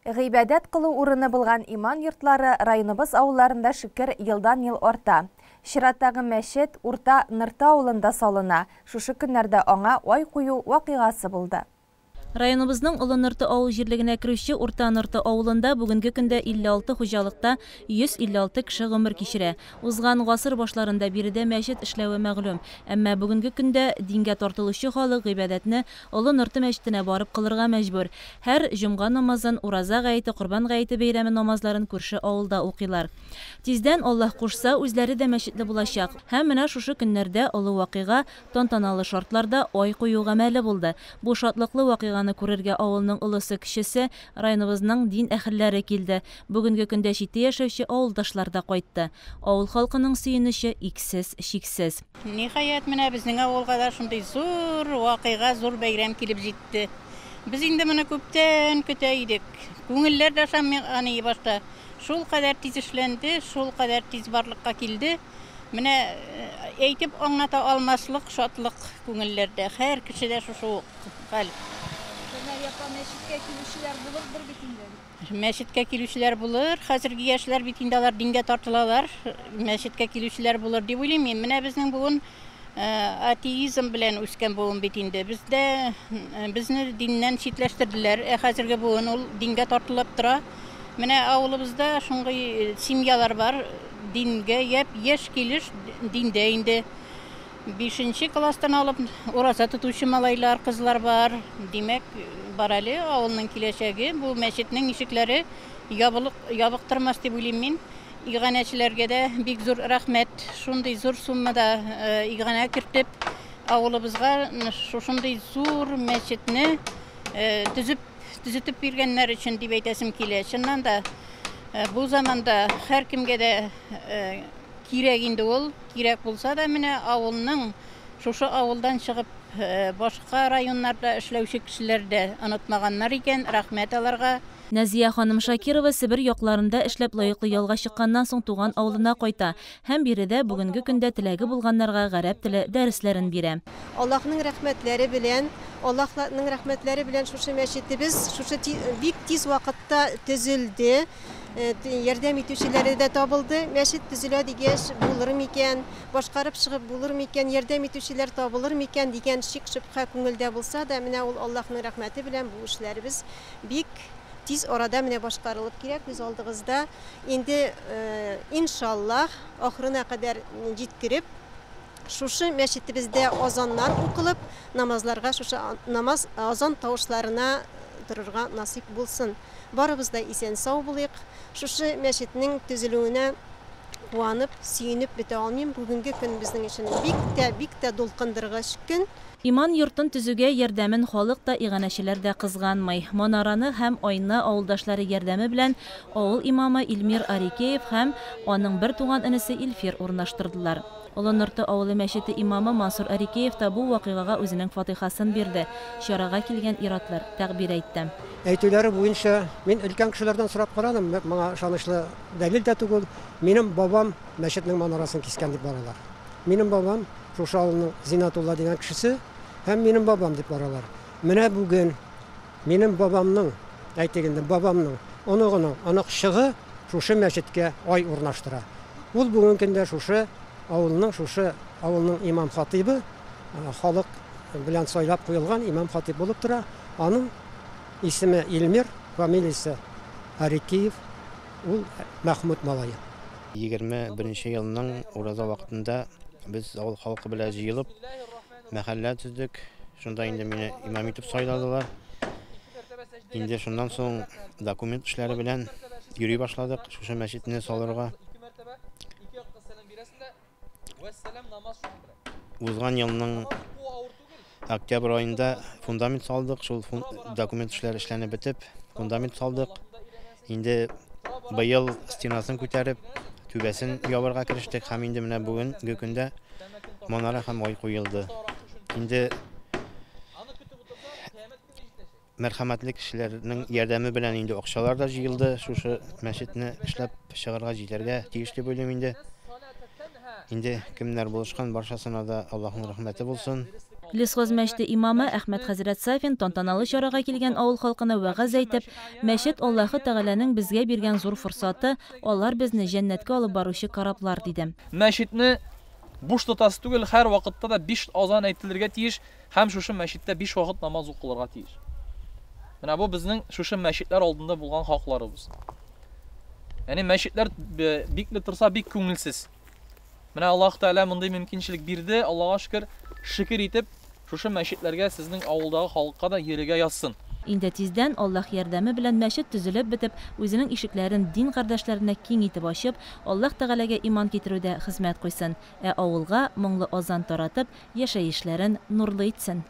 Гыйбадәт кылу урыны булган иман йортлары районыбыз авылларында шикер елдан-ел арта. Чираттагы мәчет Урта Нырты авылында салына. Шушы көннәрдә аңа ай кую вакыйгасы булды. Районыбызның Олы Нырты авыл җирлегенә керүче Урта Нырты авылында бүгенге көндә 56 хуҗалыкта 156 кеше гомер кичерә. Узган гасыр башларында биредә мәчет эшләве мәгълүм, әмма бүгенге көндә дингә тартылучы халык гыйбадәтне Олы Нырты мәчетенә барып кылырга мәҗбүр. Һәр җомга намазын, ураза гаете, Курбан гаете бәйрәме намазларын күрше авылда укыйлар. Тиздән Аллаһ кушса, үзләре дә мәчетле булачак. Һәм менә шушы көннәрдә олы вакыйга тантаналы шартларда ай кую гамәле булды. Бу шатлыклы вакыйганы күрергә авылның олысы кешесе, районыбызның дин әһелләре килде. Бүгенге көндә читтә яшәүче авылдашлар да кайтты. Авыл халкының сөенече иксез, шиксез. Ниһаят, менә безнең авылга да шундый зур вакыйга, зур бәйрәм килеп җитте. Без инде моны күптән көтә идек. Күңелләр дә шамый башта. Шул кадәр тиз эшләнде, шул кадәр тиз барлыкка килде. Менә әйтеп аңлата алмаслык шатлык күңелләрдә. Һәр кешедә шушы хәл. Мәчеткә килүчеләр булыр. Хәзерге яшьләр бит инде алар дингә тартылалар. Мәчеткә килүчеләр булыр дип уйлыйм мин. Менә безнең бүген атеизм белән үскән бүген бит инде. Безне диннән читләштерделәр. Хәзерге бүген ул дингә тартылып тора. Менә авылыбызда шуңгый семьялар бар. Дингә яшь килеш диндә инде 5нче класстан алып ураза тотучы малайлар, кызлар бар. Димәк, бар әле авылның киләчәге. Бу мәчетнең ишекләре ябыктырмас дип уйлыйм мин. Иганәчеләргә дә бик зур рәхмәт. Шундый зур суммада иганә кертеп, авылыбызга шушындый зур мәчетне төзетеп биргәннәр өчен дип әйтәсем килә. Чыннан да бу заманда һәр кемгә дә кирәк инде ул. Кирәк булса да менә авылның шушы авылдан чыгып башка районнарда эшләүче кешеләр дә онытмаганнар икән. Рәхмәт аларга. Назия ханым Шакирова Себер якларында эшләп лаеклы ялга чыкканнан соң туган авылына кайта. Һәм биредә бүгенге көндә теләге булганнарга гарәп теле дәресләрен бирә. Аллаһның рәхмәтләре белән шушы мәчетебез шушы бик тиз вакытта төзелде. Ярдәм итүчеләре дә табылды. Мәчет төзелә дигәч булыр микән, башкарып чыгып булыр микән, ярдәм итүчеләр табылыр микән дигән шик-шөбһә күңелдә булса да, менә ул Аллаһның рәхмәте белән бу эшләребез бик тиз арада менә башкарылып кирәк. Без алдыгызда инде иншаллах ахырына кадәр җиткереп, шушы мәчетебездә азаннар укылып, намазларга шушы намаз азан тавышларына торырга насип булсын. Барыбыз да исән сау булыйк. Шушы мәчетнең төзелүенә куанып, сөенеп бетә алмыйм. Бүгенге көн безнең өчен бик тә дулкындыргыч көн. Иман йортын төзүгә ярдәмен халык та, иганәчеләр дә кызганмый. Манараны һәм айны авылдашлары ярдәме белән авыл имамы Илмир Арикеев һәм аның бер туган энесе Илфир урнаштырдылар. Олы Нырты авылы мәчете имамы Мансур Арикеев та бу вакыйгага үзенең фатихасын бирде. Чарага килгән иратлар тәгъбир әйтте. Әйтүләре буенча мин өлкән кешеләрдән сорап карадым. Моңа ышанычлы дәлил дә түгел. Минем бабам мәчетнең манарасын кискән дип баралар. Минем бабам шушы авылның Зинатулла дигән кешесе һәм минем бабам дип баралар. Менә бүген минем бабамның, әйтегендә бабамның, оныгының чыгы шушы мәчеткә ай урнаштыра. Ул бүген көндә шушы авылның имам хатибы, халык белән сайлап куелган имам хатиб булып тора. Аның исеме Илмир, фамилиясе Арикеев, ул Мәхмүд малае. 21 елның ураза вакытында без авыл халкы белән җыелып мәхәллә төздек. Шунда инде мине имам итеп сайладылар. Инде шуннан соң документ эшләре белән йөри башладык. Шушы мәчетне салырга. Узган елның октябрь айында фундамент салдык. Шул документ эшләре эшләнеп бетеп, фундамент салдык. Инде быел стенасын күтәреп, түбәсен ябарга керештек һәм инде менә бүгенге көндә манара һәм ай куелды. Инде мәрхәмәтле кешеләрнең ярдәме белән инде акчалар да җыелды. Шушы мәчетне эшләп чыгарга җитәргә тиеш дип уйлыйм инде. Инде кемнәр булышкан барчасына да Аллаһның рәхмәте булсын. Лесхоз мәчете имамы Әхмәт хәзрәт Сафин тантаналы чарага килгән авыл халкына вәгазь әйтеп, мәчет Аллаһы Тәгаләнең безгә биргән зур форсаты, алар безне җәннәткә алып баручы кораблар диде. Мәчетне буш тотасы түгел, һәр вакытта да 5 азан әйтелергә тиеш, һәм шушы мәчеттә 5 вакыт намаз укылырга тиеш. Менә бу безнең шушы мәчетләр алдында булган хакларыбыз. Яни мәчетләр бикле торса бик күңелсез. Менә Аллаһ Тәгалә мондый мөмкинчелек бирде, Аллаһка шөкер итеп, шушы мәчетләргә сезнең авылдагы халыкка да йөрергә язсын. Инде тиздән Аллаһ ярдәме белән мәчет төзелеп бетеп, үзенең ишекләрен дин кардәшләренә киң итеп ачып, Аллаһ Тәгаләгә иман китерүдә хезмәт куйсын, авылга моңлы азан таратып, яшәешләрен нурлы итсен.